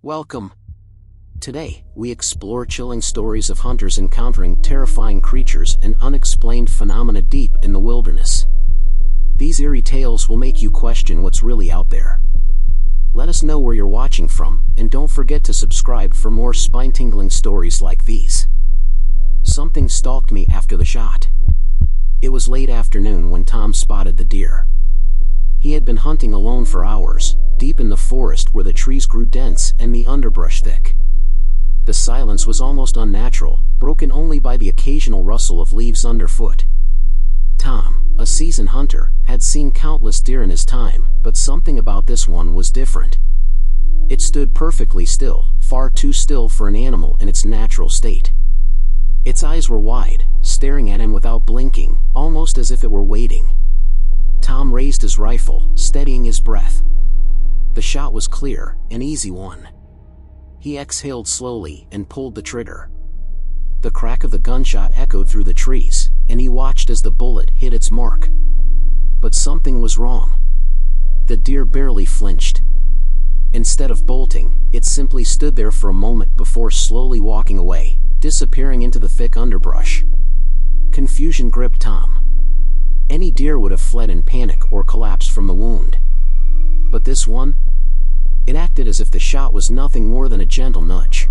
Welcome. Today, we explore chilling stories of hunters encountering terrifying creatures and unexplained phenomena deep in the wilderness. These eerie tales will make you question what's really out there. Let us know where you're watching from, and don't forget to subscribe for more spine-tingling stories like these. Something stalked me after the shot. It was late afternoon when Tom spotted the deer. He had been hunting alone for hours, deep in the forest where the trees grew dense and the underbrush thick. The silence was almost unnatural, broken only by the occasional rustle of leaves underfoot. Tom, a seasoned hunter, had seen countless deer in his time, but something about this one was different. It stood perfectly still, far too still for an animal in its natural state. Its eyes were wide, staring at him without blinking, almost as if it were waiting. Tom raised his rifle, steadying his breath. The shot was clear, an easy one. He exhaled slowly and pulled the trigger. The crack of the gunshot echoed through the trees, and he watched as the bullet hit its mark. But something was wrong. The deer barely flinched. Instead of bolting, it simply stood there for a moment before slowly walking away, disappearing into the thick underbrush. Confusion gripped Tom. Any deer would have fled in panic or collapsed from the wound. But this one? It acted as if the shot was nothing more than a gentle nudge.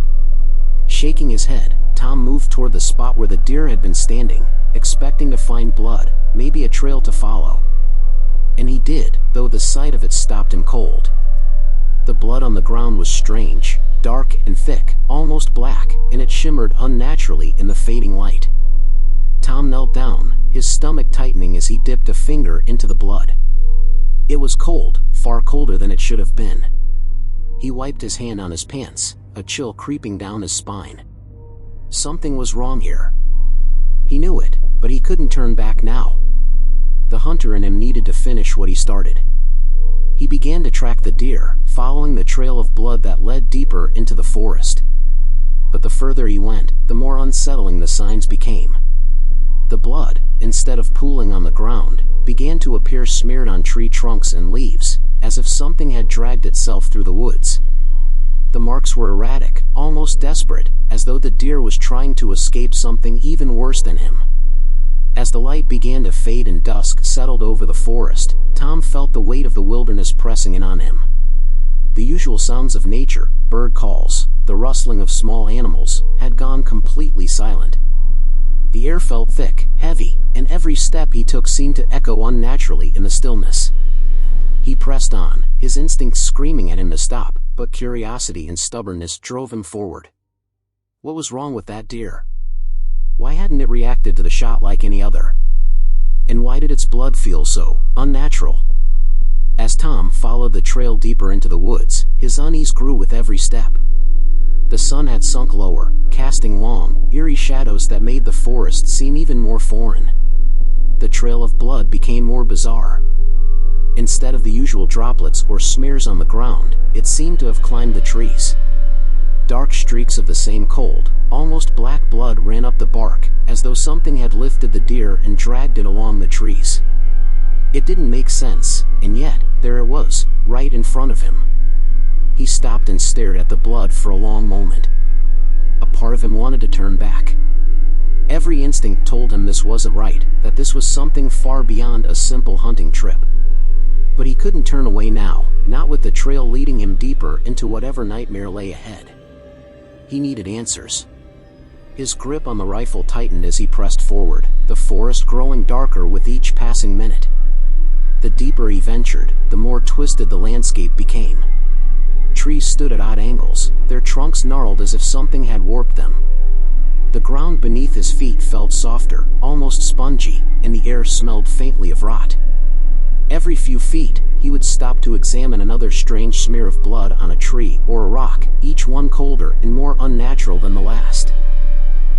Shaking his head, Tom moved toward the spot where the deer had been standing, expecting to find blood, maybe a trail to follow. And he did, though the sight of it stopped him cold. The blood on the ground was strange, dark and thick, almost black, and it shimmered unnaturally in the fading light. Tom knelt down, his stomach tightening as he dipped a finger into the blood. It was cold, far colder than it should have been. He wiped his hand on his pants, a chill creeping down his spine. Something was wrong here. He knew it, but he couldn't turn back now. The hunter in him needed to finish what he started. He began to track the deer, following the trail of blood that led deeper into the forest. But the further he went, the more unsettling the signs became. The blood, instead of pooling on the ground, began to appear smeared on tree trunks and leaves, as if something had dragged itself through the woods. The marks were erratic, almost desperate, as though the deer was trying to escape something even worse than him. As the light began to fade and dusk settled over the forest, Tom felt the weight of the wilderness pressing in on him. The usual sounds of nature, bird calls, the rustling of small animals, had gone completely silent. The air felt thick, heavy, and every step he took seemed to echo unnaturally in the stillness. He pressed on, his instincts screaming at him to stop, but curiosity and stubbornness drove him forward. What was wrong with that deer? Why hadn't it reacted to the shot like any other? And why did its blood feel so unnatural? As Tom followed the trail deeper into the woods, his unease grew with every step. The sun had sunk lower, casting long, eerie shadows that made the forest seem even more foreign. The trail of blood became more bizarre. Instead of the usual droplets or smears on the ground, it seemed to have climbed the trees. Dark streaks of the same cold, almost black blood ran up the bark, as though something had lifted the deer and dragged it along the trees. It didn't make sense, and yet, there it was, right in front of him. He stopped and stared at the blood for a long moment. A part of him wanted to turn back. Every instinct told him this wasn't right, that this was something far beyond a simple hunting trip. But he couldn't turn away now, not with the trail leading him deeper into whatever nightmare lay ahead. He needed answers. His grip on the rifle tightened as he pressed forward, the forest growing darker with each passing minute. The deeper he ventured, the more twisted the landscape became. Trees stood at odd angles, their trunks gnarled as if something had warped them. The ground beneath his feet felt softer, almost spongy, and the air smelled faintly of rot. Every few feet, he would stop to examine another strange smear of blood on a tree or a rock, each one colder and more unnatural than the last.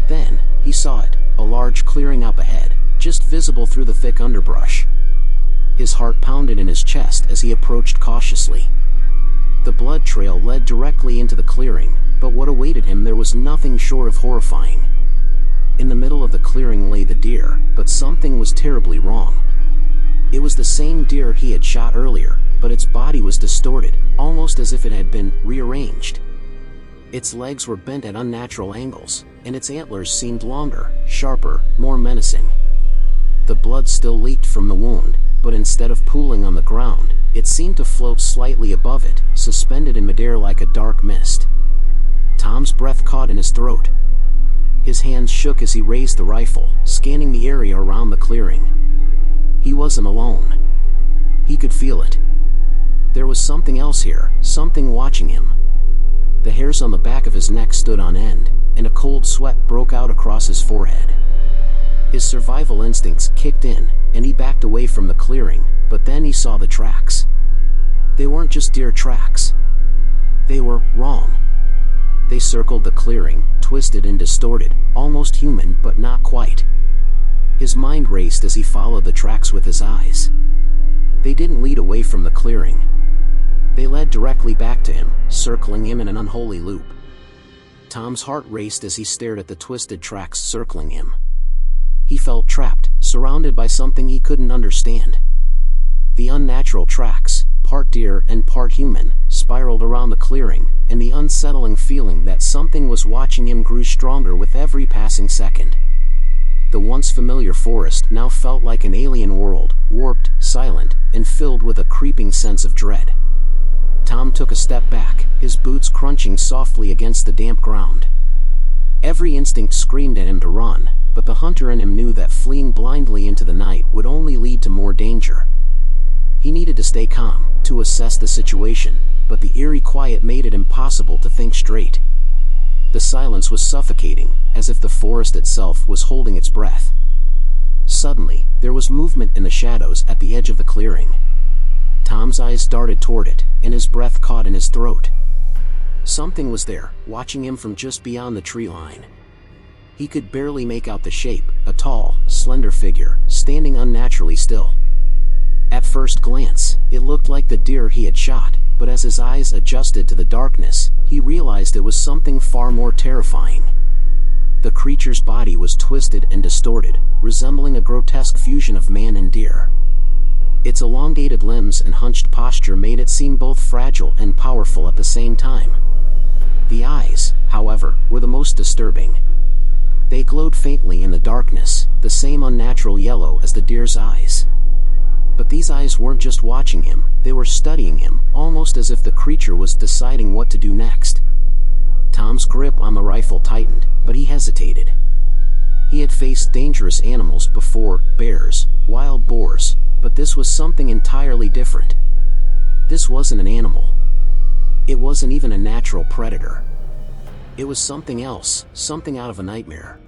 Then, he saw it, a large clearing up ahead, just visible through the thick underbrush. His heart pounded in his chest as he approached cautiously. The blood trail led directly into the clearing, but what awaited him there was nothing short of horrifying. In the middle of the clearing lay the deer, but something was terribly wrong. It was the same deer he had shot earlier, but its body was distorted, almost as if it had been rearranged. Its legs were bent at unnatural angles, and its antlers seemed longer, sharper, more menacing. The blood still leaked from the wound, but instead of pooling on the ground, it seemed to float slightly above it, suspended in midair like a dark mist. Tom's breath caught in his throat. His hands shook as he raised the rifle, scanning the area around the clearing. He wasn't alone. He could feel it. There was something else here, something watching him. The hairs on the back of his neck stood on end, and a cold sweat broke out across his forehead. His survival instincts kicked in, and he backed away from the clearing, but then he saw the tracks. They weren't just deer tracks. They were wrong. They circled the clearing, twisted and distorted, almost human but not quite. His mind raced as he followed the tracks with his eyes. They didn't lead away from the clearing. They led directly back to him, circling him in an unholy loop. Tom's heart raced as he stared at the twisted tracks circling him. He felt trapped, surrounded by something he couldn't understand. The unnatural tracks, part deer and part human, spiraled around the clearing, and the unsettling feeling that something was watching him grew stronger with every passing second. The once familiar forest now felt like an alien world, warped, silent, and filled with a creeping sense of dread. Tom took a step back, his boots crunching softly against the damp ground. Every instinct screamed at him to run, but the hunter in him knew that fleeing blindly into the night would only lead to more danger. He needed to stay calm, to assess the situation, but the eerie quiet made it impossible to think straight. The silence was suffocating, as if the forest itself was holding its breath. Suddenly, there was movement in the shadows at the edge of the clearing. Tom's eyes darted toward it, and his breath caught in his throat. Something was there, watching him from just beyond the tree line. He could barely make out the shape, a tall, slender figure, standing unnaturally still. At first glance, it looked like the deer he had shot, but as his eyes adjusted to the darkness, he realized it was something far more terrifying. The creature's body was twisted and distorted, resembling a grotesque fusion of man and deer. Its elongated limbs and hunched posture made it seem both fragile and powerful at the same time. The eyes, however, were the most disturbing. They glowed faintly in the darkness, the same unnatural yellow as the deer's eyes. But these eyes weren't just watching him, they were studying him, almost as if the creature was deciding what to do next. Tom's grip on the rifle tightened, but he hesitated. He had faced dangerous animals before, bears, wild boars, but this was something entirely different. This wasn't an animal. It wasn't even a natural predator. It was something else, something out of a nightmare.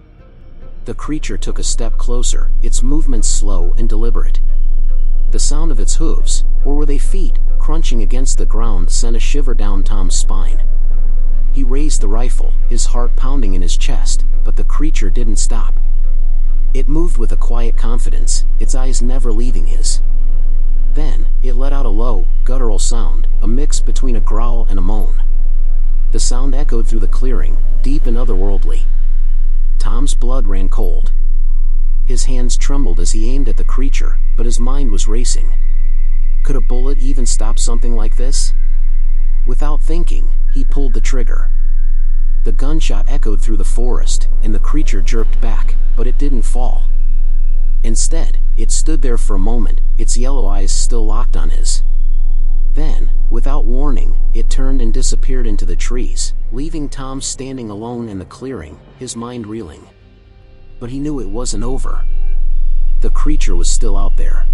The creature took a step closer, its movements slow and deliberate. The sound of its hooves, or were they feet, crunching against the ground sent a shiver down Tom's spine. He raised the rifle, his heart pounding in his chest, but the creature didn't stop. It moved with a quiet confidence, its eyes never leaving his. Then, it let out a low, guttural sound, a mix between a growl and a moan. The sound echoed through the clearing, deep and otherworldly. Tom's blood ran cold. His hands trembled as he aimed at the creature, but his mind was racing. Could a bullet even stop something like this? Without thinking, he pulled the trigger. The gunshot echoed through the forest, and the creature jerked back, but it didn't fall. Instead, it stood there for a moment, its yellow eyes still locked on his. Then, without warning, it turned and disappeared into the trees, leaving Tom standing alone in the clearing, his mind reeling. But he knew it wasn't over. The creature was still out there.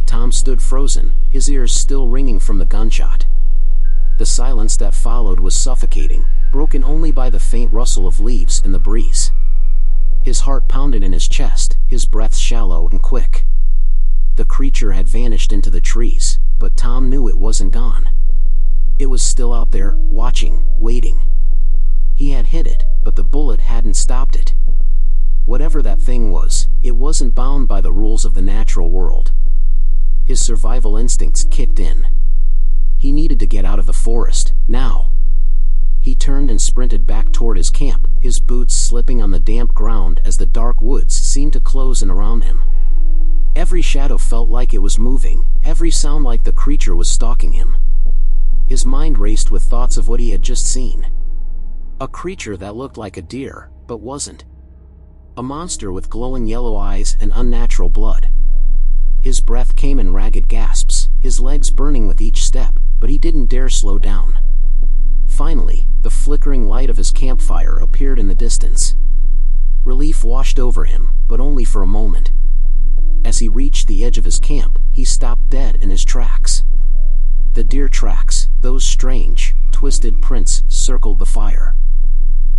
Tom stood frozen, his ears still ringing from the gunshot. The silence that followed was suffocating, broken only by the faint rustle of leaves in the breeze. His heart pounded in his chest, his breath shallow and quick. The creature had vanished into the trees, but Tom knew it wasn't gone. It was still out there, watching, waiting. He had hit it, but the bullet hadn't stopped it. Whatever that thing was, it wasn't bound by the rules of the natural world. His survival instincts kicked in. He needed to get out of the forest, now. He turned and sprinted back toward his camp, his boots slipping on the damp ground as the dark woods seemed to close in around him. Every shadow felt like it was moving, every sound like the creature was stalking him. His mind raced with thoughts of what he had just seen. A creature that looked like a deer, but wasn't. A monster with glowing yellow eyes and unnatural blood. His breath came in ragged gasps, his legs burning with each step, but he didn't dare slow down. Finally, the flickering light of his campfire appeared in the distance. Relief washed over him, but only for a moment. As he reached the edge of his camp, he stopped dead in his tracks. The deer tracks, those strange, twisted prints, circled the fire.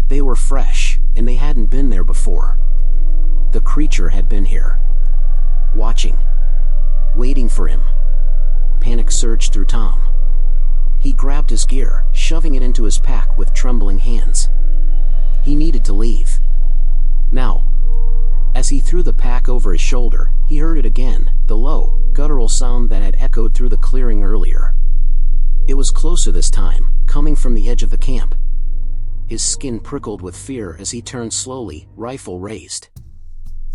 They were fresh, and they hadn't been there before. The creature had been here. Watching. Waiting for him. Panic surged through Tom. He grabbed his gear, shoving it into his pack with trembling hands. He needed to leave. Now. As he threw the pack over his shoulder, he heard it again, the low, guttural sound that had echoed through the clearing earlier. It was closer this time, coming from the edge of the camp. His skin prickled with fear as he turned slowly, rifle raised.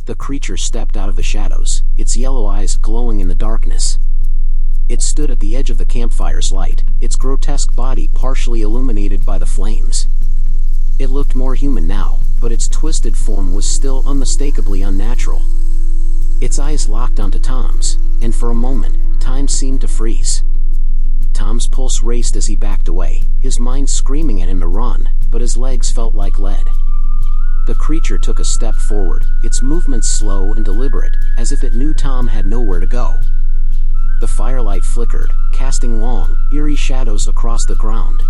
The creature stepped out of the shadows, its yellow eyes glowing in the darkness. It stood at the edge of the campfire's light, its grotesque body partially illuminated by the flames. It looked more human now, but its twisted form was still unmistakably unnatural. Its eyes locked onto Tom's, and for a moment, time seemed to freeze. Tom's pulse raced as he backed away, his mind screaming at him to run, but his legs felt like lead. The creature took a step forward, its movements slow and deliberate, as if it knew Tom had nowhere to go. The firelight flickered, casting long, eerie shadows across the ground.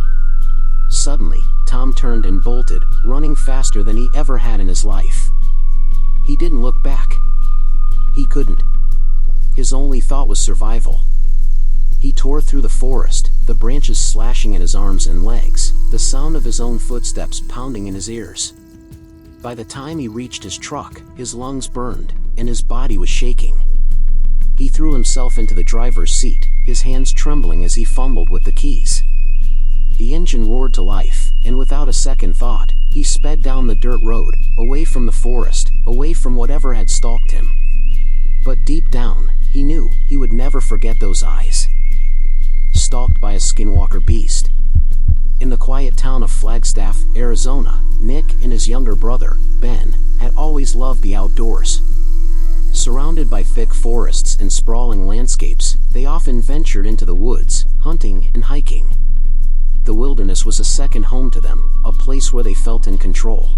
Suddenly, Tom turned and bolted, running faster than he ever had in his life. He didn't look back. He couldn't. His only thought was survival. He tore through the forest, the branches slashing at his arms and legs, the sound of his own footsteps pounding in his ears. By the time he reached his truck, his lungs burned, and his body was shaking. He threw himself into the driver's seat, his hands trembling as he fumbled with the keys. The engine roared to life, and without a second thought, he sped down the dirt road, away from the forest, away from whatever had stalked him. But deep down, he knew he would never forget those eyes. Stalked by a skinwalker beast. In the quiet town of Flagstaff, Arizona, Nick and his younger brother, Ben, had always loved the outdoors. Surrounded by thick forests and sprawling landscapes, they often ventured into the woods, hunting and hiking. The wilderness was a second home to them, a place where they felt in control.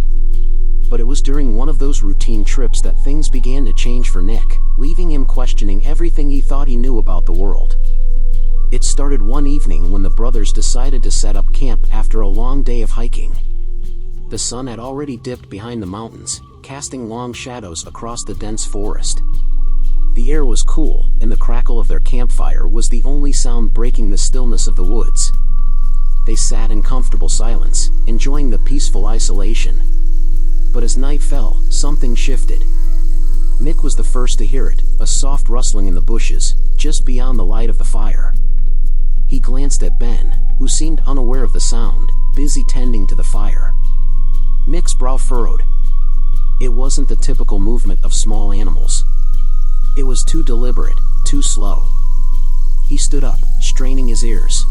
But it was during one of those routine trips that things began to change for Nick, leaving him questioning everything he thought he knew about the world. It started one evening when the brothers decided to set up camp after a long day of hiking. The sun had already dipped behind the mountains, casting long shadows across the dense forest. The air was cool, and the crackle of their campfire was the only sound breaking the stillness of the woods. They sat in comfortable silence, enjoying the peaceful isolation. But as night fell, something shifted. Nick was the first to hear it, a soft rustling in the bushes, just beyond the light of the fire. He glanced at Ben, who seemed unaware of the sound, busy tending to the fire. Nick's brow furrowed. It wasn't the typical movement of small animals. It was too deliberate, too slow. He stood up, straining his ears.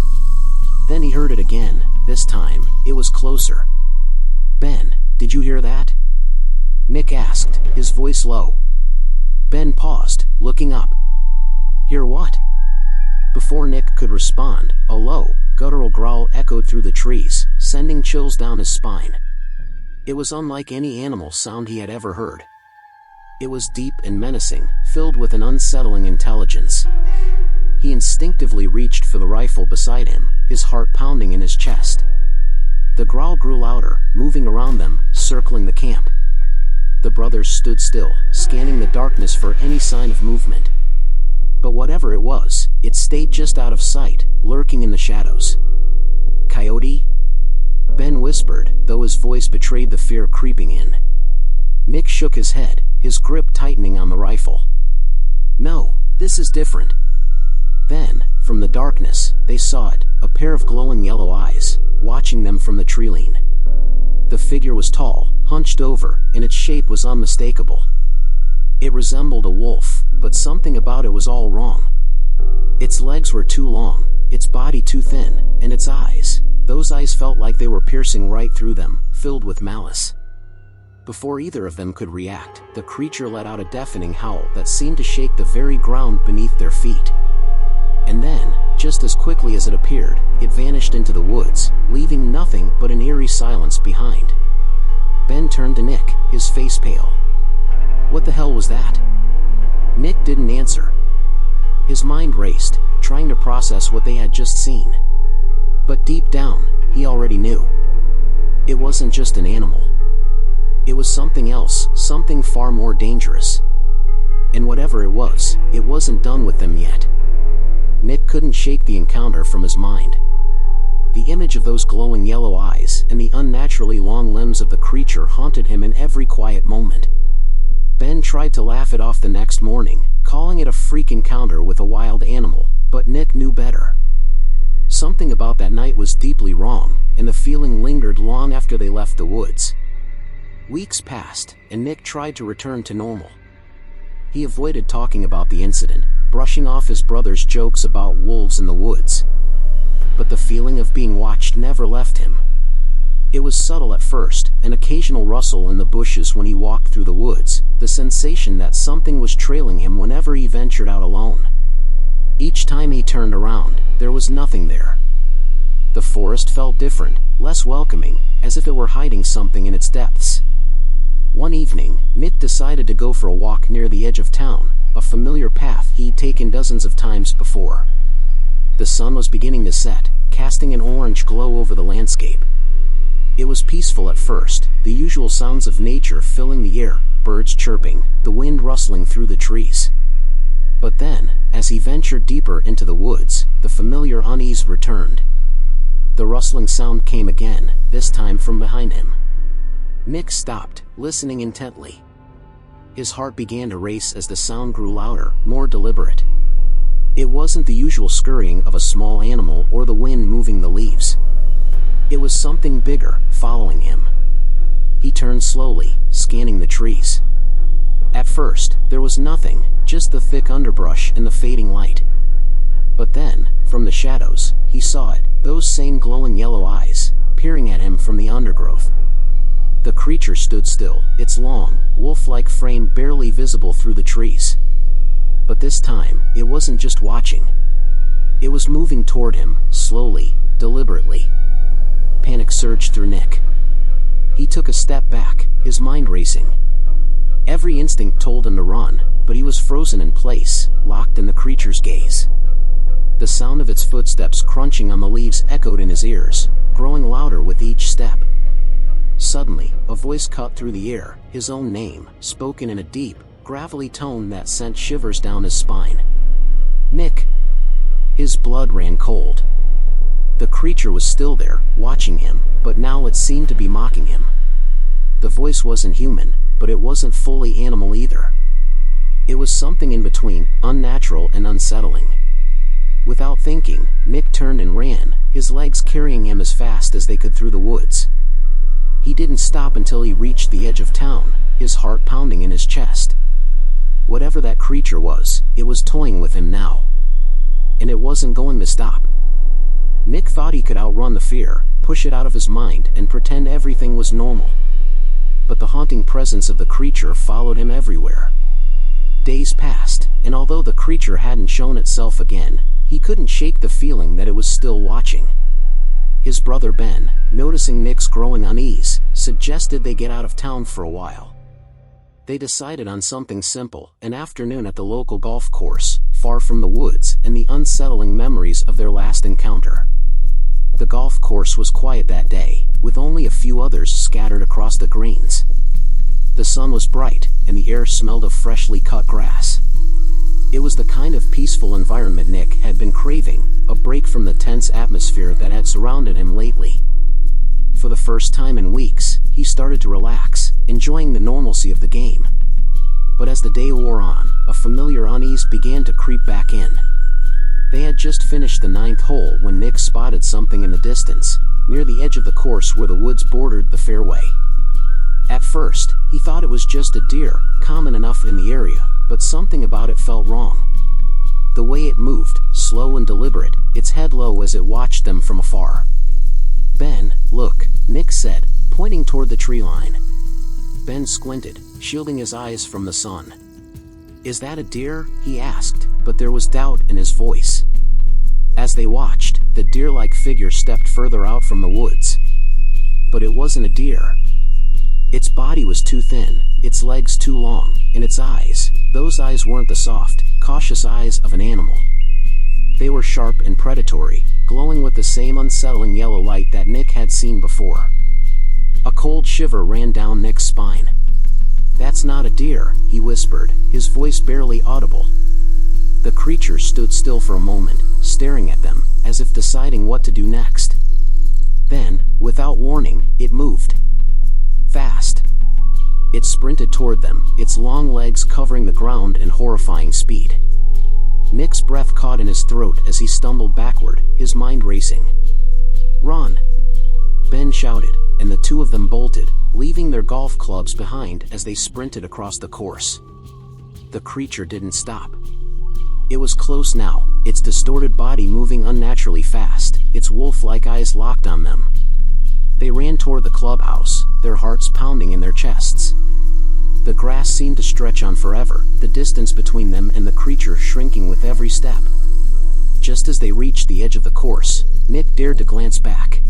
Then he heard it again. This time, it was closer. "Ben, did you hear that?" Nick asked, his voice low. Ben paused, looking up. "Hear what?" Before Nick could respond, a low, guttural growl echoed through the trees, sending chills down his spine. It was unlike any animal sound he had ever heard. It was deep and menacing, filled with an unsettling intelligence. He instinctively reached for the rifle beside him, his heart pounding in his chest. The growl grew louder, moving around them, circling the camp. The brothers stood still, scanning the darkness for any sign of movement. But whatever it was, it stayed just out of sight, lurking in the shadows. "Coyote?" Ben whispered, though his voice betrayed the fear creeping in. Nick shook his head, his grip tightening on the rifle. "No, this is different." Then, from the darkness, they saw it, a pair of glowing yellow eyes, watching them from the tree-line. The figure was tall, hunched over, and its shape was unmistakable. It resembled a wolf, but something about it was all wrong. Its legs were too long, its body too thin, and its eyes, Those eyes felt like they were piercing right through them, filled with malice. Before either of them could react, the creature let out a deafening howl that seemed to shake the very ground beneath their feet. And then, just as quickly as it appeared, it vanished into the woods, leaving nothing but an eerie silence behind. Ben turned to Nick, his face pale. What the hell was that? Nick didn't answer. His mind raced, trying to process what they had just seen. But deep down, he already knew. It wasn't just an animal. It was something else, something far more dangerous. And whatever it wasn't done with them yet. Nick couldn't shake the encounter from his mind. The image of those glowing yellow eyes and the unnaturally long limbs of the creature haunted him in every quiet moment. Ben tried to laugh it off the next morning, calling it a freak encounter with a wild animal, but Nick knew better. Something about that night was deeply wrong, and the feeling lingered long after they left the woods. Weeks passed, and Nick tried to return to normal. He avoided talking about the incident, brushing off his brother's jokes about wolves in the woods. But the feeling of being watched never left him. It was subtle at first, an occasional rustle in the bushes when he walked through the woods, the sensation that something was trailing him whenever he ventured out alone. Each time he turned around, there was nothing there. The forest felt different, less welcoming, as if it were hiding something in its depths. One evening, Nick decided to go for a walk near the edge of town, a familiar path he'd taken dozens of times before. The sun was beginning to set, casting an orange glow over the landscape. It was peaceful at first, the usual sounds of nature filling the air, birds chirping, the wind rustling through the trees. But then, as he ventured deeper into the woods, the familiar unease returned. The rustling sound came again, this time from behind him. Nick stopped, listening intently. His heart began to race as the sound grew louder, more deliberate. It wasn't the usual scurrying of a small animal or the wind moving the leaves. It was something bigger, following him. He turned slowly, scanning the trees. At first, there was nothing, just the thick underbrush and the fading light. But then, from the shadows, he saw it, those same glowing yellow eyes, peering at him from the undergrowth. The creature stood still, its long, wolf-like frame barely visible through the trees. But this time, it wasn't just watching. It was moving toward him, slowly, deliberately. Panic surged through Nick. He took a step back, his mind racing. Every instinct told him to run, but he was frozen in place, locked in the creature's gaze. The sound of its footsteps crunching on the leaves echoed in his ears, growing louder with each step. Suddenly, a voice cut through the air, his own name, spoken in a deep, gravelly tone that sent shivers down his spine. Nick. His blood ran cold. The creature was still there, watching him, but now it seemed to be mocking him. The voice wasn't human, but it wasn't fully animal either. It was something in between, unnatural and unsettling. Without thinking, Nick turned and ran, his legs carrying him as fast as they could through the woods. He didn't stop until he reached the edge of town, his heart pounding in his chest. Whatever that creature was, it was toying with him now. And it wasn't going to stop. Nick thought he could outrun the fear, push it out of his mind, and pretend everything was normal. But the haunting presence of the creature followed him everywhere. Days passed, and although the creature hadn't shown itself again, he couldn't shake the feeling that it was still watching. His brother Ben, noticing Nick's growing unease, suggested they get out of town for a while. They decided on something simple, an afternoon at the local golf course, far from the woods and the unsettling memories of their last encounter. The golf course was quiet that day, with only a few others scattered across the greens. The sun was bright, and the air smelled of freshly cut grass. It was the kind of peaceful environment Nick had been craving, a break from the tense atmosphere that had surrounded him lately. For the first time in weeks, he started to relax, enjoying the normalcy of the game. But as the day wore on, a familiar unease began to creep back in. They had just finished the 9th hole when Nick spotted something in the distance, near the edge of the course where the woods bordered the fairway. At first, he thought it was just a deer, common enough in the area, but something about it felt wrong. The way it moved, slow and deliberate, its head low as it watched them from afar. "Ben, look," Nick said, pointing toward the tree line. Ben squinted, shielding his eyes from the sun. "Is that a deer?" he asked, but there was doubt in his voice. As they watched, the deer-like figure stepped further out from the woods. But it wasn't a deer. Its body was too thin, its legs too long, and its eyes, those eyes weren't the soft, cautious eyes of an animal. They were sharp and predatory, glowing with the same unsettling yellow light that Nick had seen before. A cold shiver ran down Nick's spine. "That's not a deer," he whispered, his voice barely audible. The creature stood still for a moment, staring at them, as if deciding what to do next. Then, without warning, it moved. Fast. It sprinted toward them, its long legs covering the ground in horrifying speed. Nick's breath caught in his throat as he stumbled backward, his mind racing. "Run!" Ben shouted, and the two of them bolted, leaving their golf clubs behind as they sprinted across the course. The creature didn't stop. It was close now, its distorted body moving unnaturally fast, its wolf-like eyes locked on them. They ran toward the clubhouse, their hearts pounding in their chests. The grass seemed to stretch on forever, the distance between them and the creature shrinking with every step. Just as they reached the edge of the course, Nick dared to glance back.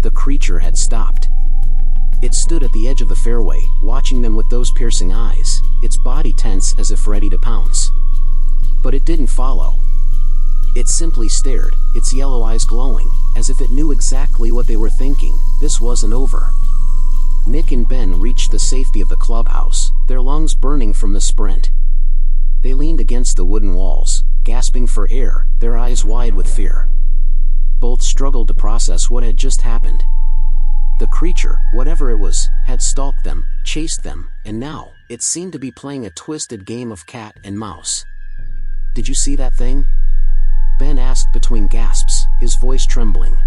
The creature had stopped. It stood at the edge of the fairway, watching them with those piercing eyes, its body tense as if ready to pounce. But it didn't follow. It simply stared, its yellow eyes glowing, as if it knew exactly what they were thinking. This wasn't over. Nick and Ben reached the safety of the clubhouse, their lungs burning from the sprint. They leaned against the wooden walls, gasping for air, their eyes wide with fear. Both struggled to process what had just happened. The creature, whatever it was, had stalked them, chased them, and now, it seemed to be playing a twisted game of cat and mouse. "Did you see that thing?" Ben asked between gasps, his voice trembling.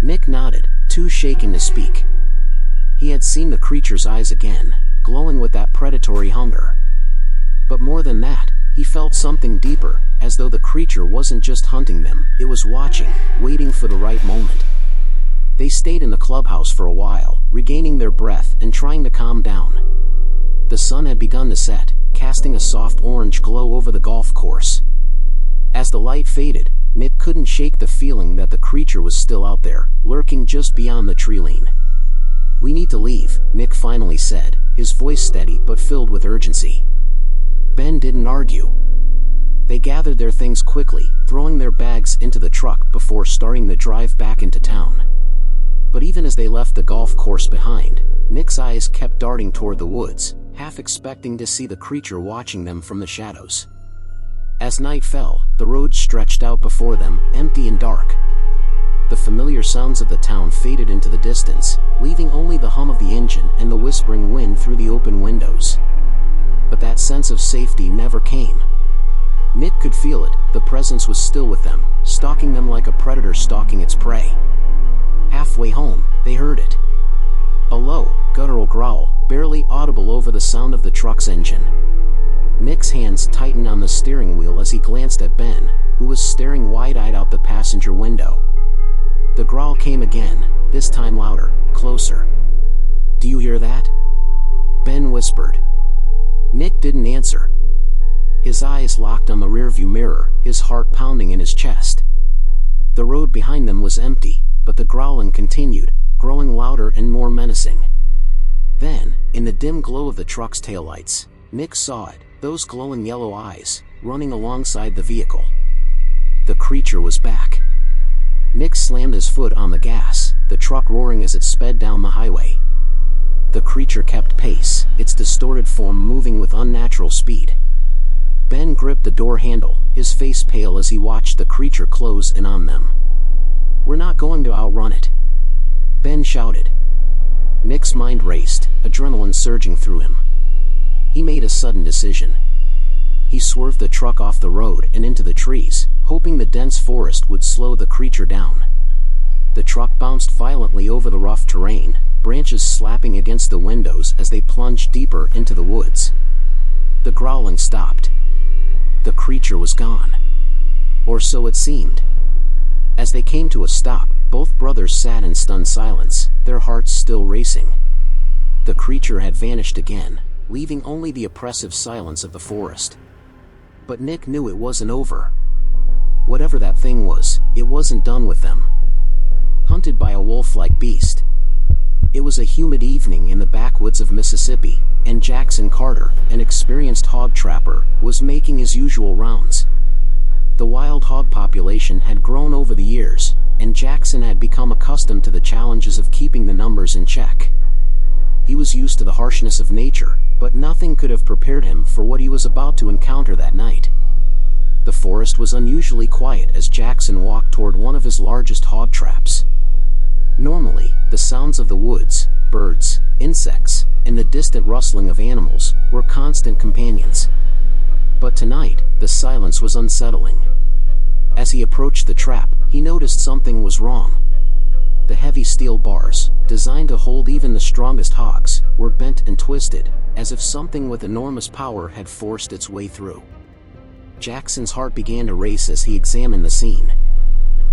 Nick nodded, too shaken to speak. He had seen the creature's eyes again, glowing with that predatory hunger. But more than that, he felt something deeper, as though the creature wasn't just hunting them, it was watching, waiting for the right moment. They stayed in the clubhouse for a while, regaining their breath and trying to calm down. The sun had begun to set, casting a soft orange glow over the golf course. As the light faded, Nick couldn't shake the feeling that the creature was still out there, lurking just beyond the tree line. "We need to leave," Nick finally said, his voice steady but filled with urgency. Ben didn't argue. They gathered their things quickly, throwing their bags into the truck before starting the drive back into town. But even as they left the golf course behind, Nick's eyes kept darting toward the woods, half expecting to see the creature watching them from the shadows. As night fell, the road stretched out before them, empty and dark. The familiar sounds of the town faded into the distance, leaving only the hum of the engine and the whispering wind through the open windows. But that sense of safety never came. Nick could feel it, the presence was still with them, stalking them like a predator stalking its prey. Halfway home, they heard it. A low, guttural growl, barely audible over the sound of the truck's engine. Nick's hands tightened on the steering wheel as he glanced at Ben, who was staring wide-eyed out the passenger window. The growl came again, this time louder, closer. "Do you hear that?" Ben whispered. Nick didn't answer. His eyes locked on the rearview mirror, his heart pounding in his chest. The road behind them was empty, but the growling continued, growing louder and more menacing. Then, in the dim glow of the truck's taillights, Nick saw it, those glowing yellow eyes, running alongside the vehicle. The creature was back. Nick slammed his foot on the gas, the truck roaring as it sped down the highway. The creature kept pace, its distorted form moving with unnatural speed. Ben gripped the door handle, his face pale as he watched the creature close in on them. "We're not going to outrun it," Ben shouted. Nick's mind raced, adrenaline surging through him. He made a sudden decision. He swerved the truck off the road and into the trees, hoping the dense forest would slow the creature down. The truck bounced violently over the rough terrain, branches slapping against the windows as they plunged deeper into the woods. The growling stopped. The creature was gone. Or so it seemed. As they came to a stop, Both brothers sat in stunned silence, their hearts still racing. The creature had vanished again, leaving only the oppressive silence of the forest. But Nick knew it wasn't over. Whatever that thing was, it wasn't done with them. Hunted by a wolf-like beast. It was a humid evening in the backwoods of Mississippi, and Jackson Carter, an experienced hog trapper, was making his usual rounds. The wild hog population had grown over the years, and Jackson had become accustomed to the challenges of keeping the numbers in check. He was used to the harshness of nature, but nothing could have prepared him for what he was about to encounter that night. The forest was unusually quiet as Jackson walked toward one of his largest hog traps. Normally, the sounds of the woods, birds, insects, and the distant rustling of animals were constant companions. But tonight, the silence was unsettling. As he approached the trap, he noticed something was wrong. The heavy steel bars, designed to hold even the strongest hogs, were bent and twisted, as if something with enormous power had forced its way through. Jackson's heart began to race as he examined the scene.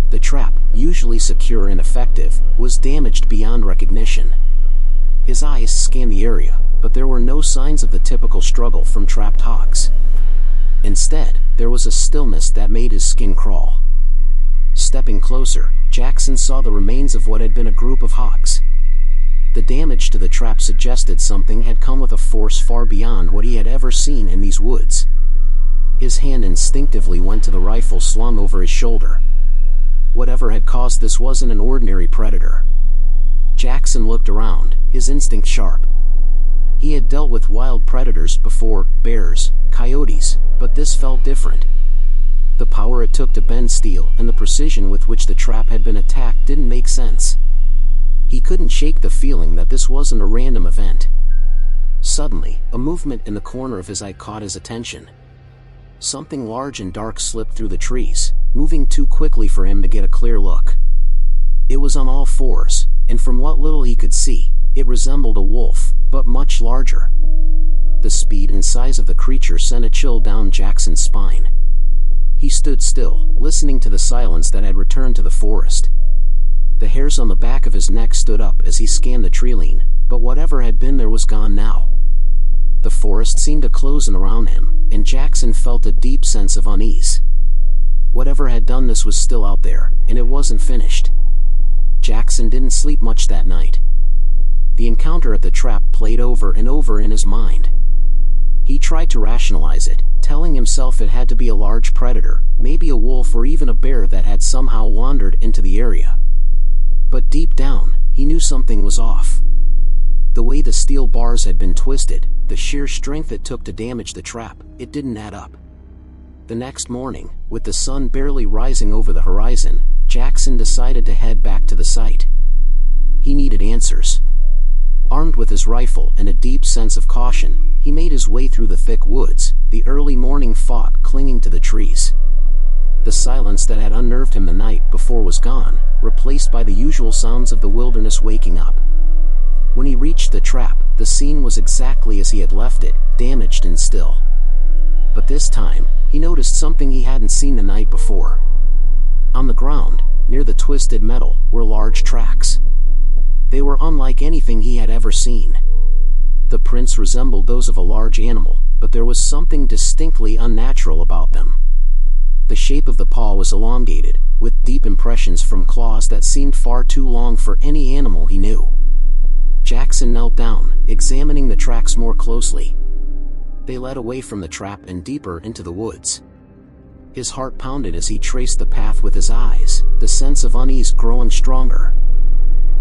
The trap, usually secure and effective, was damaged beyond recognition. His eyes scanned the area, but there were no signs of the typical struggle from trapped hogs. Instead, there was a stillness that made his skin crawl. Stepping closer, Jackson saw the remains of what had been a group of hogs. The damage to the trap suggested something had come with a force far beyond what he had ever seen in these woods. His hand instinctively went to the rifle slung over his shoulder. Whatever had caused this wasn't an ordinary predator. Jackson looked around, his instinct sharp. He had dealt with wild predators before, bears, coyotes, but this felt different. The power it took to bend steel and the precision with which the trap had been attacked didn't make sense. He couldn't shake the feeling that this wasn't a random event. Suddenly, a movement in the corner of his eye caught his attention. Something large and dark slipped through the trees, moving too quickly for him to get a clear look. It was on all fours, and from what little he could see, it resembled a wolf, but much larger. The speed and size of the creature sent a chill down Jackson's spine. He stood still, listening to the silence that had returned to the forest. The hairs on the back of his neck stood up as he scanned the treeline, but whatever had been there was gone now. The forest seemed to close in around him, and Jackson felt a deep sense of unease. Whatever had done this was still out there, and it wasn't finished. Jackson didn't sleep much that night. The encounter at the trap played over and over in his mind. He tried to rationalize it, telling himself it had to be a large predator, maybe a wolf or even a bear that had somehow wandered into the area. But deep down, he knew something was off. The way the steel bars had been twisted, the sheer strength it took to damage the trap, it didn't add up. The next morning, with the sun barely rising over the horizon, Jackson decided to head back to the site. He needed answers. Armed with his rifle and a deep sense of caution, he made his way through the thick woods, the early morning fog clinging to the trees. The silence that had unnerved him the night before was gone, replaced by the usual sounds of the wilderness waking up. When he reached the trap, the scene was exactly as he had left it, damaged and still. But this time, he noticed something he hadn't seen the night before. On the ground, near the twisted metal, were large tracks. They were unlike anything he had ever seen. The prints resembled those of a large animal, but there was something distinctly unnatural about them. The shape of the paw was elongated, with deep impressions from claws that seemed far too long for any animal he knew. Jackson knelt down, examining the tracks more closely. They led away from the trap and deeper into the woods. His heart pounded as he traced the path with his eyes, the sense of unease growing stronger.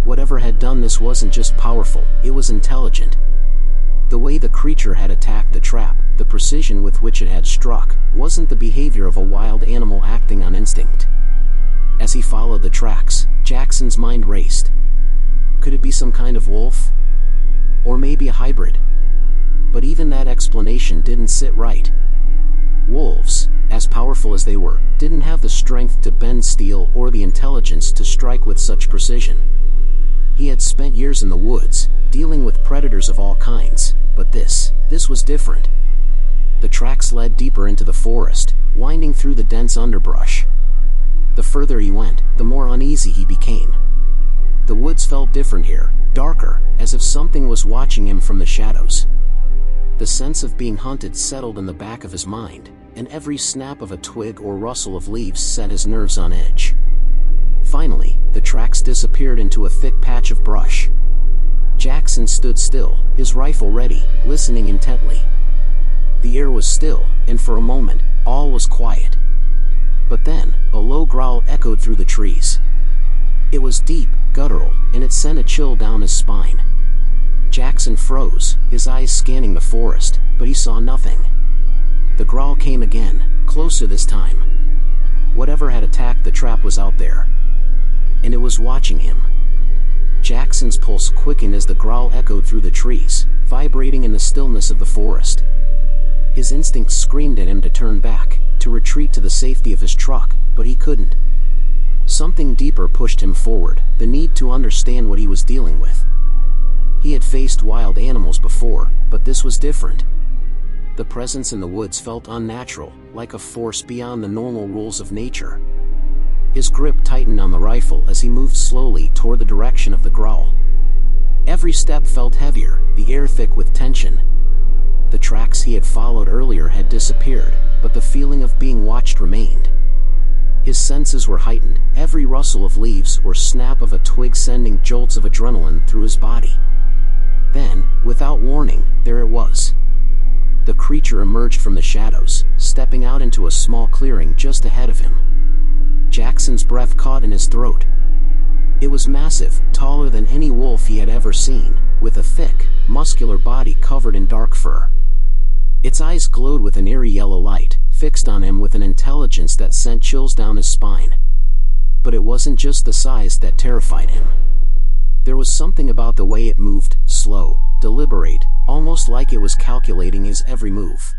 Whatever had done this wasn't just powerful, it was intelligent. The way the creature had attacked the trap, the precision with which it had struck, wasn't the behavior of a wild animal acting on instinct. As he followed the tracks, Jackson's mind raced. Could it be some kind of wolf? Or maybe a hybrid? But even that explanation didn't sit right. Wolves, as powerful as they were, didn't have the strength to bend steel or the intelligence to strike with such precision. He had spent years in the woods, dealing with predators of all kinds, but this was different. The tracks led deeper into the forest, winding through the dense underbrush. the further he went, the more uneasy he became. The woods felt different here, darker, as if something was watching him from the shadows. The sense of being hunted settled in the back of his mind, and every snap of a twig or rustle of leaves set his nerves on edge. Finally, the tracks disappeared into a thick patch of brush. Jackson stood still, his rifle ready, listening intently. The air was still, and for a moment, all was quiet. But then, a low growl echoed through the trees. It was deep, guttural, and it sent a chill down his spine. Jackson froze, his eyes scanning the forest, but he saw nothing. The growl came again, closer this time. Whatever had attacked the trap was out there. And it was watching him. Jackson's pulse quickened as the growl echoed through the trees, vibrating in the stillness of the forest. His instincts screamed at him to turn back, to retreat to the safety of his truck, but he couldn't. Something deeper pushed him forward, the need to understand what he was dealing with. He had faced wild animals before, but this was different. The presence in the woods felt unnatural, like a force beyond the normal rules of nature. His grip tightened on the rifle as he moved slowly toward the direction of the growl. Every step felt heavier, the air thick with tension. The tracks he had followed earlier had disappeared, but the feeling of being watched remained. His senses were heightened, every rustle of leaves or snap of a twig sending jolts of adrenaline through his body. Then, without warning, there it was. The creature emerged from the shadows, stepping out into a small clearing just ahead of him. Jackson's breath caught in his throat. It was massive, taller than any wolf he had ever seen, with a thick, muscular body covered in dark fur. Its eyes glowed with an eerie yellow light, fixed on him with an intelligence that sent chills down his spine. But it wasn't just the size that terrified him. There was something about the way it moved, slow, deliberate, almost like it was calculating his every move.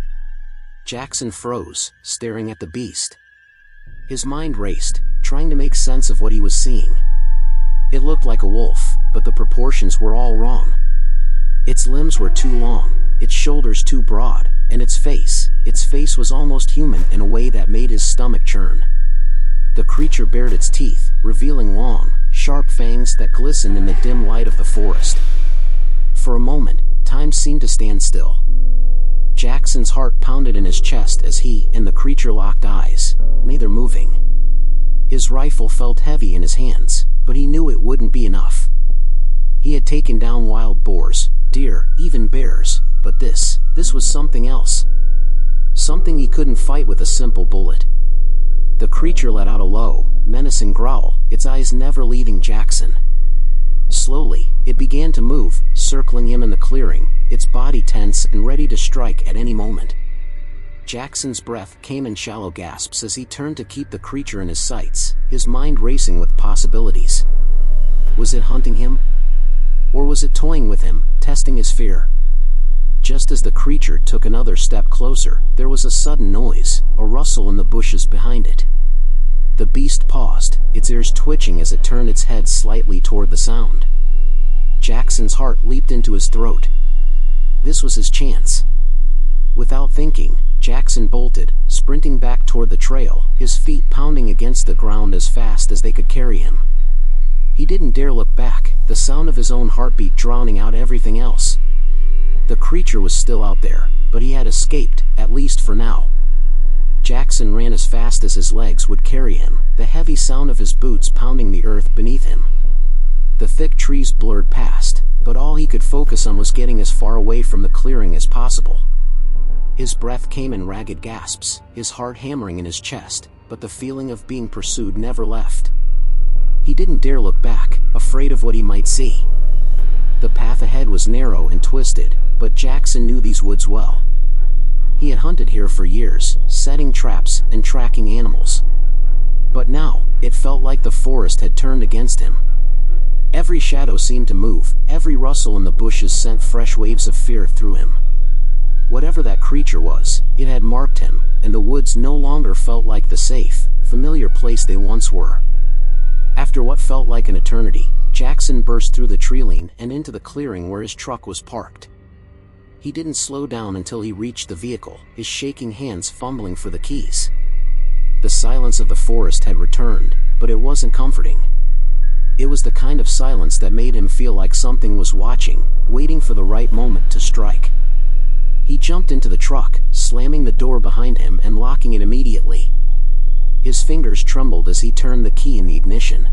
Jackson froze, staring at the beast. His mind raced, trying to make sense of what he was seeing. It looked like a wolf, but the proportions were all wrong. Its limbs were too long, its shoulders too broad, and its face was almost human in a way that made his stomach churn. The creature bared its teeth, revealing long, sharp fangs that glistened in the dim light of the forest. For a moment, time seemed to stand still. Jackson's heart pounded in his chest as he and the creature locked eyes, neither moving. His rifle felt heavy in his hands, but he knew it wouldn't be enough. He had taken down wild boars, deer, even bears, but this was something else. Something he couldn't fight with a simple bullet. The creature let out a low, menacing growl, its eyes never leaving Jackson. Slowly, it began to move, circling him in the clearing, its body tense and ready to strike at any moment. Jackson's breath came in shallow gasps as he turned to keep the creature in his sights, his mind racing with possibilities. Was it hunting him? Or was it toying with him, testing his fear? Just as the creature took another step closer, there was a sudden noise, a rustle in the bushes behind it. The beast paused, its ears twitching as it turned its head slightly toward the sound. Jackson's heart leaped into his throat. This was his chance. Without thinking, Jackson bolted, sprinting back toward the trail, his feet pounding against the ground as fast as they could carry him. He didn't dare look back, the sound of his own heartbeat drowning out everything else. The creature was still out there, but he had escaped, at least for now. Jackson ran as fast as his legs would carry him, the heavy sound of his boots pounding the earth beneath him. The thick trees blurred past, but all he could focus on was getting as far away from the clearing as possible. His breath came in ragged gasps, his heart hammering in his chest, but the feeling of being pursued never left. He didn't dare look back, afraid of what he might see. The path ahead was narrow and twisted, but Jackson knew these woods well. He had hunted here for years, setting traps and tracking animals. But now, it felt like the forest had turned against him. Every shadow seemed to move, every rustle in the bushes sent fresh waves of fear through him. Whatever that creature was, it had marked him, and the woods no longer felt like the safe, familiar place they once were. After what felt like an eternity, Jackson burst through the tree-line and into the clearing where his truck was parked. He didn't slow down until he reached the vehicle, his shaking hands fumbling for the keys. The silence of the forest had returned, but it wasn't comforting. It was the kind of silence that made him feel like something was watching, waiting for the right moment to strike. He jumped into the truck, slamming the door behind him and locking it immediately. His fingers trembled as he turned the key in the ignition.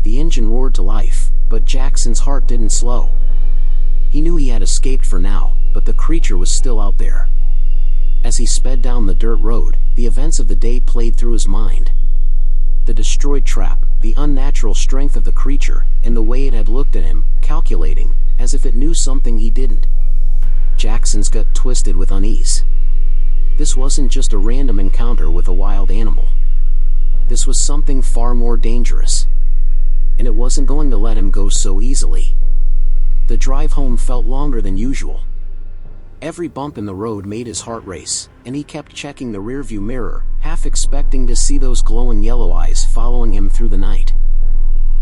The engine roared to life, but Jackson's heart didn't slow. He knew he had escaped for now, but the creature was still out there. As he sped down the dirt road, the events of the day played through his mind. The destroyed trap, the unnatural strength of the creature, and the way it had looked at him, calculating, as if it knew something he didn't. Jackson's gut twisted with unease. This wasn't just a random encounter with a wild animal. This was something far more dangerous. And it wasn't going to let him go so easily. The drive home felt longer than usual. Every bump in the road made his heart race, and he kept checking the rearview mirror, half expecting to see those glowing yellow eyes following him through the night.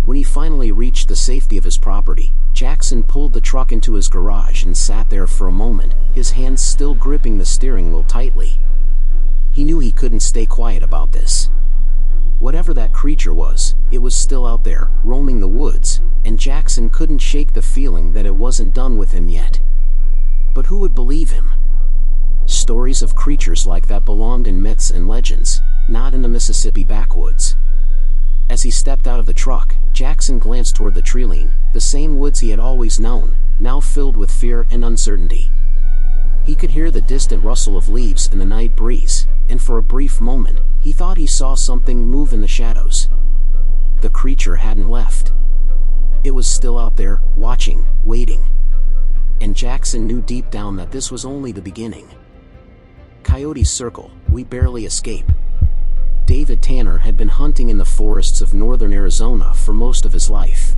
When he finally reached the safety of his property, Jackson pulled the truck into his garage and sat there for a moment, his hands still gripping the steering wheel tightly. He knew he couldn't stay quiet about this. Whatever that creature was, it was still out there, roaming the woods, and Jackson couldn't shake the feeling that it wasn't done with him yet. But who would believe him? Stories of creatures like that belonged in myths and legends, not in the Mississippi backwoods. As he stepped out of the truck, Jackson glanced toward the treeline, the same woods he had always known, now filled with fear and uncertainty. He could hear the distant rustle of leaves in the night breeze, and for a brief moment, he thought he saw something move in the shadows. The creature hadn't left. It was still out there, watching, waiting. And Jackson knew deep down that this was only the beginning. Coyotes circle, we barely escape. David Tanner had been hunting in the forests of northern Arizona for most of his life.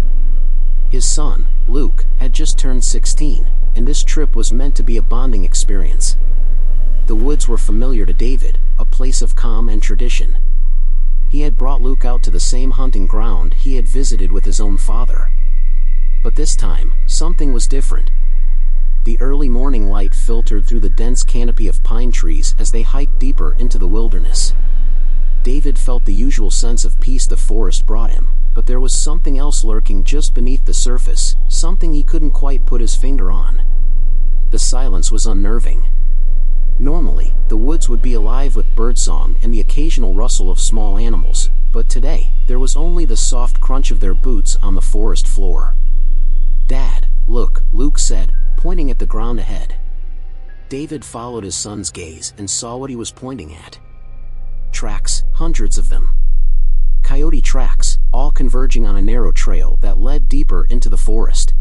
His son, Luke, had just turned 16, and this trip was meant to be a bonding experience. The woods were familiar to David, a place of calm and tradition. He had brought Luke out to the same hunting ground he had visited with his own father. But this time, something was different. The early morning light filtered through the dense canopy of pine trees as they hiked deeper into the wilderness. David felt the usual sense of peace the forest brought him, but there was something else lurking just beneath the surface, something he couldn't quite put his finger on. The silence was unnerving. Normally, the woods would be alive with birdsong and the occasional rustle of small animals, but today, there was only the soft crunch of their boots on the forest floor. "Dad, look," Luke said, pointing at the ground ahead. David followed his son's gaze and saw what he was pointing at. Tracks, hundreds of them. Coyote tracks, all converging on a narrow trail that led deeper into the forest.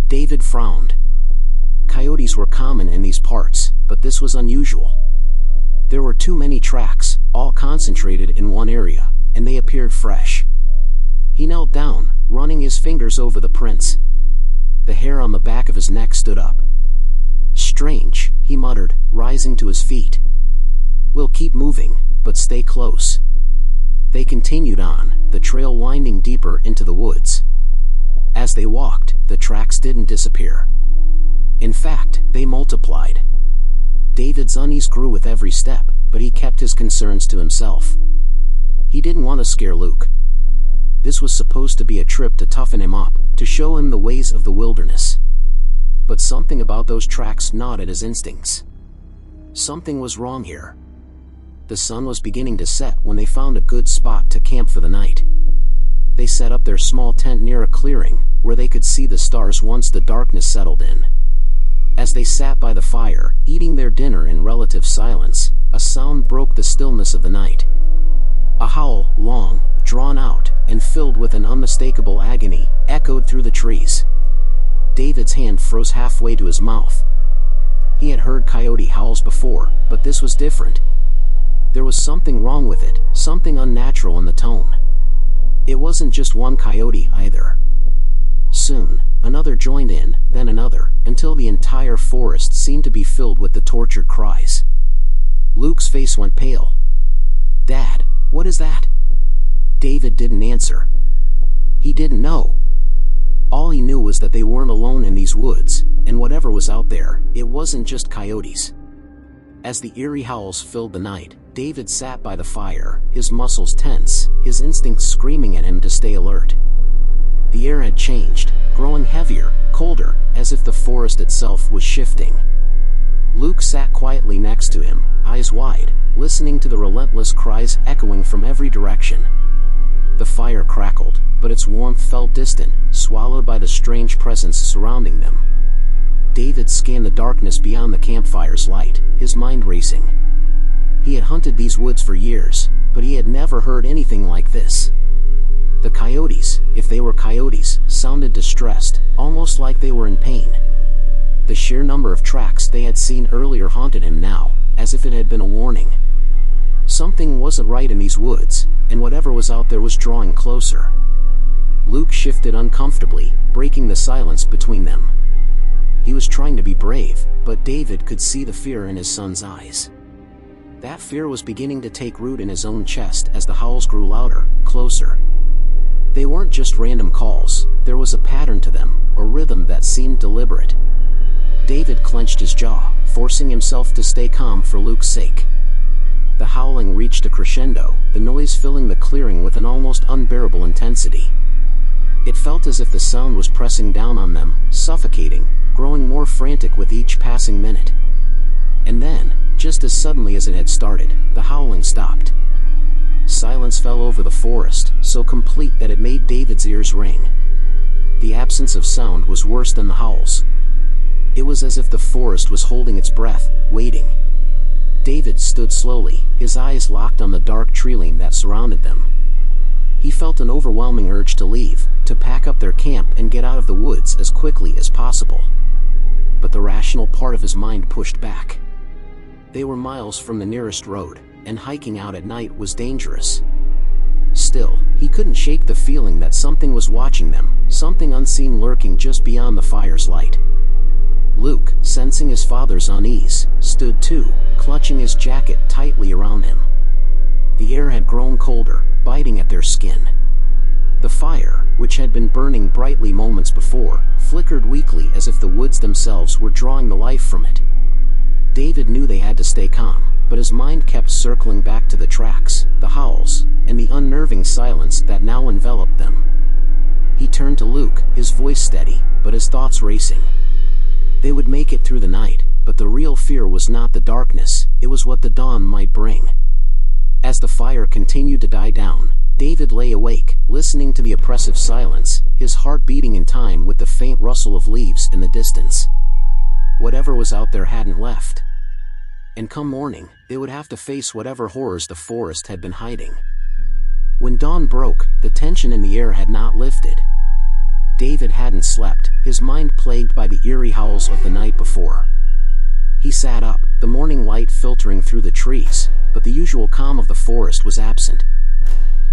David frowned. Coyotes were common in these parts, but this was unusual. There were too many tracks, all concentrated in one area, and they appeared fresh. He knelt down, running his fingers over the prints. The hair on the back of his neck stood up. "Strange," he muttered, rising to his feet. "We'll keep moving, but stay close." They continued on, the trail winding deeper into the woods. As they walked, the tracks didn't disappear. In fact, they multiplied. David's unease grew with every step, but he kept his concerns to himself. He didn't want to scare Luke. This was supposed to be a trip to toughen him up, to show him the ways of the wilderness. But something about those tracks gnawed at his instincts. Something was wrong here. The sun was beginning to set when they found a good spot to camp for the night. They set up their small tent near a clearing, where they could see the stars once the darkness settled in. As they sat by the fire, eating their dinner in relative silence, a sound broke the stillness of the night. A howl, long, drawn out, and filled with an unmistakable agony, echoed through the trees. David's hand froze halfway to his mouth. He had heard coyote howls before, but this was different. There was something wrong with it, something unnatural in the tone. It wasn't just one coyote either. Soon, another joined in, then another, until the entire forest seemed to be filled with the tortured cries. Luke's face went pale. "Dad, what is that?" David didn't answer. He didn't know. All he knew was that they weren't alone in these woods, and whatever was out there, it wasn't just coyotes. As the eerie howls filled the night, David sat by the fire, his muscles tense, his instincts screaming at him to stay alert. The air had changed, growing heavier, colder, as if the forest itself was shifting. Luke sat quietly next to him, eyes wide, listening to the relentless cries echoing from every direction. The fire crackled, but its warmth felt distant, swallowed by the strange presence surrounding them. David scanned the darkness beyond the campfire's light, his mind racing. He had hunted these woods for years, but he had never heard anything like this. The coyotes, if they were coyotes, sounded distressed, almost like they were in pain. The sheer number of tracks they had seen earlier haunted him now, as if it had been a warning. Something wasn't right in these woods, and whatever was out there was drawing closer. Luke shifted uncomfortably, breaking the silence between them. He was trying to be brave, but David could see the fear in his son's eyes. That fear was beginning to take root in his own chest as the howls grew louder, closer. They weren't just random calls, there was a pattern to them, a rhythm that seemed deliberate. David clenched his jaw, forcing himself to stay calm for Luke's sake. The howling reached a crescendo, the noise filling the clearing with an almost unbearable intensity. It felt as if the sound was pressing down on them, suffocating, growing more frantic with each passing minute. And then, just as suddenly as it had started, the howling stopped. Silence fell over the forest, so complete that it made David's ears ring. The absence of sound was worse than the howls. It was as if the forest was holding its breath, waiting. David stood slowly, his eyes locked on the dark tree-line that surrounded them. He felt an overwhelming urge to leave, to pack up their camp and get out of the woods as quickly as possible. But the rational part of his mind pushed back. They were miles from the nearest road, and hiking out at night was dangerous. Still, he couldn't shake the feeling that something was watching them, something unseen lurking just beyond the fire's light. Luke, sensing his father's unease, stood too, clutching his jacket tightly around him. The air had grown colder, biting at their skin. The fire, which had been burning brightly moments before, flickered weakly as if the woods themselves were drawing the life from it. David knew they had to stay calm, but his mind kept circling back to the tracks, the howls, and the unnerving silence that now enveloped them. He turned to Luke, his voice steady, but his thoughts racing. They would make it through the night, but the real fear was not the darkness, it was what the dawn might bring. As the fire continued to die down, David lay awake, listening to the oppressive silence, his heart beating in time with the faint rustle of leaves in the distance. Whatever was out there hadn't left. And come morning, they would have to face whatever horrors the forest had been hiding. When dawn broke, the tension in the air had not lifted. David hadn't slept, his mind plagued by the eerie howls of the night before. He sat up, the morning light filtering through the trees, but the usual calm of the forest was absent.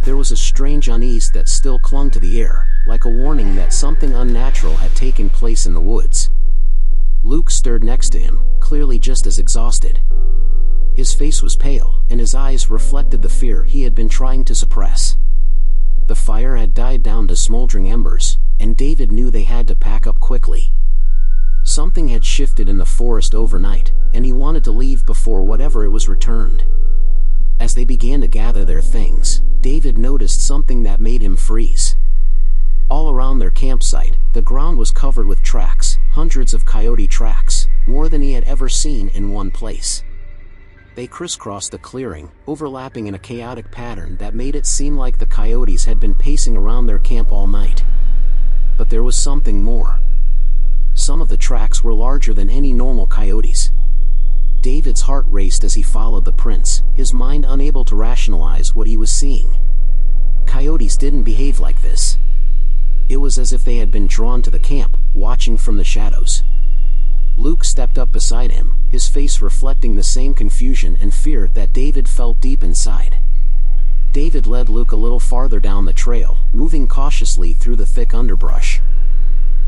There was a strange unease that still clung to the air, like a warning that something unnatural had taken place in the woods. Luke stirred next to him, clearly just as exhausted. His face was pale, and his eyes reflected the fear he had been trying to suppress. The fire had died down to smoldering embers, and David knew they had to pack up quickly. Something had shifted in the forest overnight, and he wanted to leave before whatever it was returned. As they began to gather their things, David noticed something that made him freeze. All around their campsite, the ground was covered with tracks, hundreds of coyote tracks, more than he had ever seen in one place. They crisscrossed the clearing, overlapping in a chaotic pattern that made it seem like the coyotes had been pacing around their camp all night. But there was something more. Some of the tracks were larger than any normal coyotes. David's heart raced as he followed the prints, his mind unable to rationalize what he was seeing. Coyotes didn't behave like this. It was as if they had been drawn to the camp, watching from the shadows. Luke stepped up beside him, his face reflecting the same confusion and fear that David felt deep inside. David led Luke a little farther down the trail, moving cautiously through the thick underbrush.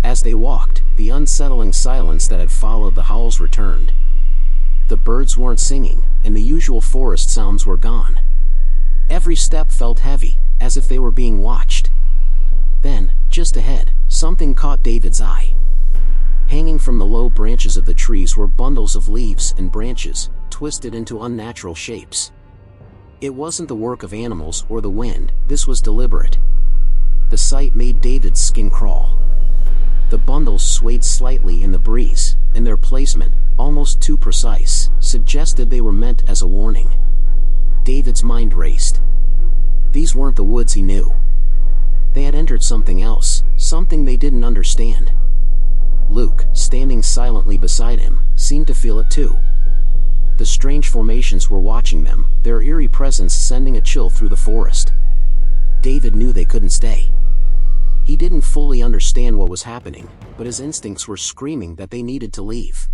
As they walked, the unsettling silence that had followed the howls returned. The birds weren't singing, and the usual forest sounds were gone. Every step felt heavy, as if they were being watched. Then, just ahead, something caught David's eye. Hanging from the low branches of the trees were bundles of leaves and branches, twisted into unnatural shapes. It wasn't the work of animals or the wind, this was deliberate. The sight made David's skin crawl. The bundles swayed slightly in the breeze, and their placement, almost too precise, suggested they were meant as a warning. David's mind raced. These weren't the woods he knew. They had entered something else, something they didn't understand. Luke, standing silently beside him, seemed to feel it too. The strange formations were watching them, their eerie presence sending a chill through the forest. David knew they couldn't stay. He didn't fully understand what was happening, but his instincts were screaming that they needed to leave.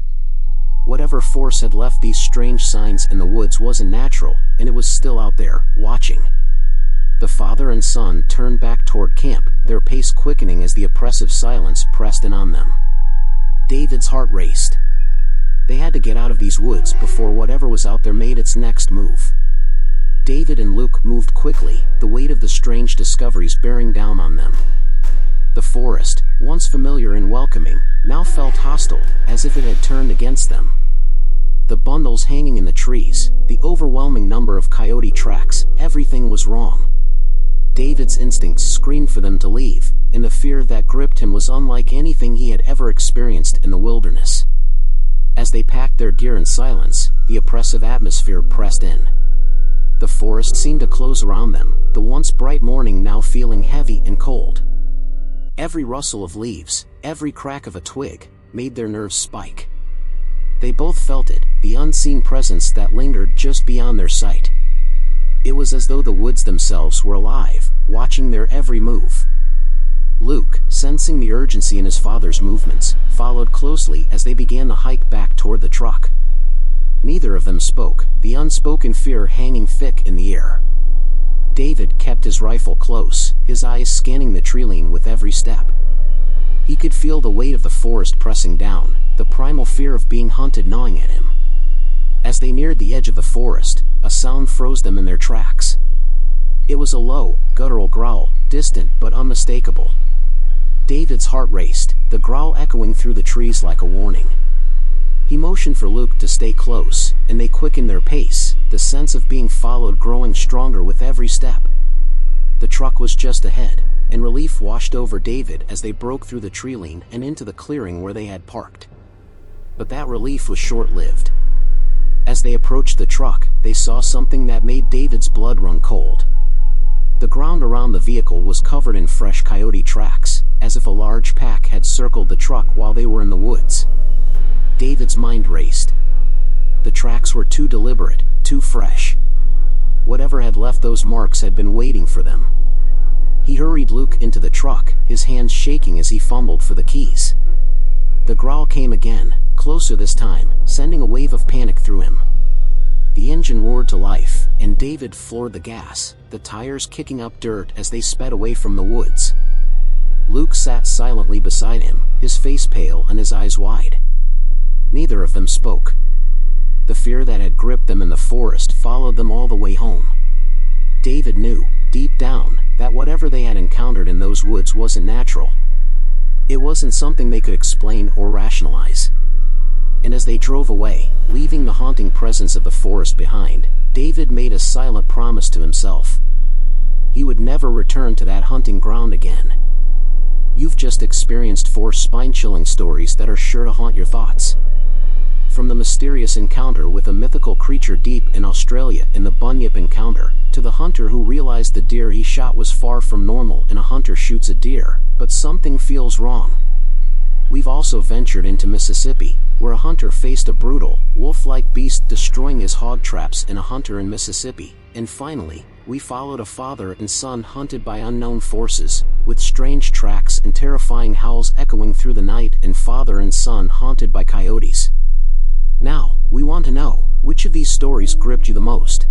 Whatever force had left these strange signs in the woods wasn't natural, and it was still out there, watching. The father and son turned back toward camp, their pace quickening as the oppressive silence pressed in on them. David's heart raced. They had to get out of these woods before whatever was out there made its next move. David and Luke moved quickly, the weight of the strange discoveries bearing down on them. The forest, once familiar and welcoming, now felt hostile, as if it had turned against them. The bundles hanging in the trees, the overwhelming number of coyote tracks, everything was wrong. David's instincts screamed for them to leave, and the fear that gripped him was unlike anything he had ever experienced in the wilderness. As they packed their gear in silence, the oppressive atmosphere pressed in. The forest seemed to close around them, the once bright morning now feeling heavy and cold. Every rustle of leaves, every crack of a twig, made their nerves spike. They both felt it, the unseen presence that lingered just beyond their sight. It was as though the woods themselves were alive, watching their every move. Luke, sensing the urgency in his father's movements, followed closely as they began the hike back toward the truck. Neither of them spoke, the unspoken fear hanging thick in the air. David kept his rifle close, his eyes scanning the treeline with every step. He could feel the weight of the forest pressing down, the primal fear of being hunted gnawing at him. As they neared the edge of the forest, a sound froze them in their tracks. It was a low, guttural growl, distant but unmistakable. David's heart raced, the growl echoing through the trees like a warning. He motioned for Luke to stay close, and they quickened their pace, the sense of being followed growing stronger with every step. The truck was just ahead, and relief washed over David as they broke through the treeline and into the clearing where they had parked. But that relief was short-lived. As they approached the truck, they saw something that made David's blood run cold. The ground around the vehicle was covered in fresh coyote tracks, as if a large pack had circled the truck while they were in the woods. David's mind raced. The tracks were too deliberate, too fresh. Whatever had left those marks had been waiting for them. He hurried Luke into the truck, his hands shaking as he fumbled for the keys. The growl came again, closer this time, sending a wave of panic through him. The engine roared to life, and David floored the gas, the tires kicking up dirt as they sped away from the woods. Luke sat silently beside him, his face pale and his eyes wide. Neither of them spoke. The fear that had gripped them in the forest followed them all the way home. David knew, deep down, that whatever they had encountered in those woods wasn't natural. It wasn't something they could explain or rationalize. And as they drove away, leaving the haunting presence of the forest behind, David made a silent promise to himself. He would never return to that hunting ground again. You've just experienced 4 spine-chilling stories that are sure to haunt your thoughts. From the mysterious encounter with a mythical creature deep in Australia in the Bunyip encounter, to the hunter who realized the deer he shot was far from normal and a hunter shoots a deer, but something feels wrong. We've also ventured into Mississippi, where a hunter faced a brutal, wolf-like beast destroying his hog traps in a hunter in Mississippi, and finally, we followed a father and son hunted by unknown forces, with strange tracks and terrifying howls echoing through the night, and father and son haunted by coyotes. Now, we want to know, which of these stories gripped you the most?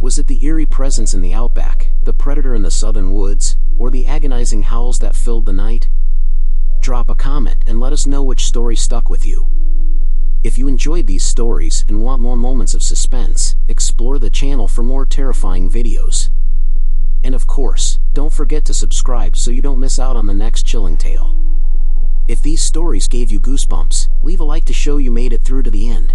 Was it the eerie presence in the outback, the predator in the southern woods, or the agonizing howls that filled the night? Drop a comment and let us know which story stuck with you. If you enjoyed these stories and want more moments of suspense, explore the channel for more terrifying videos. And of course, don't forget to subscribe so you don't miss out on the next chilling tale. If these stories gave you goosebumps, leave a like to show you made it through to the end.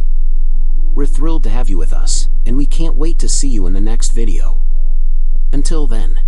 We're thrilled to have you with us, and we can't wait to see you in the next video. Until then.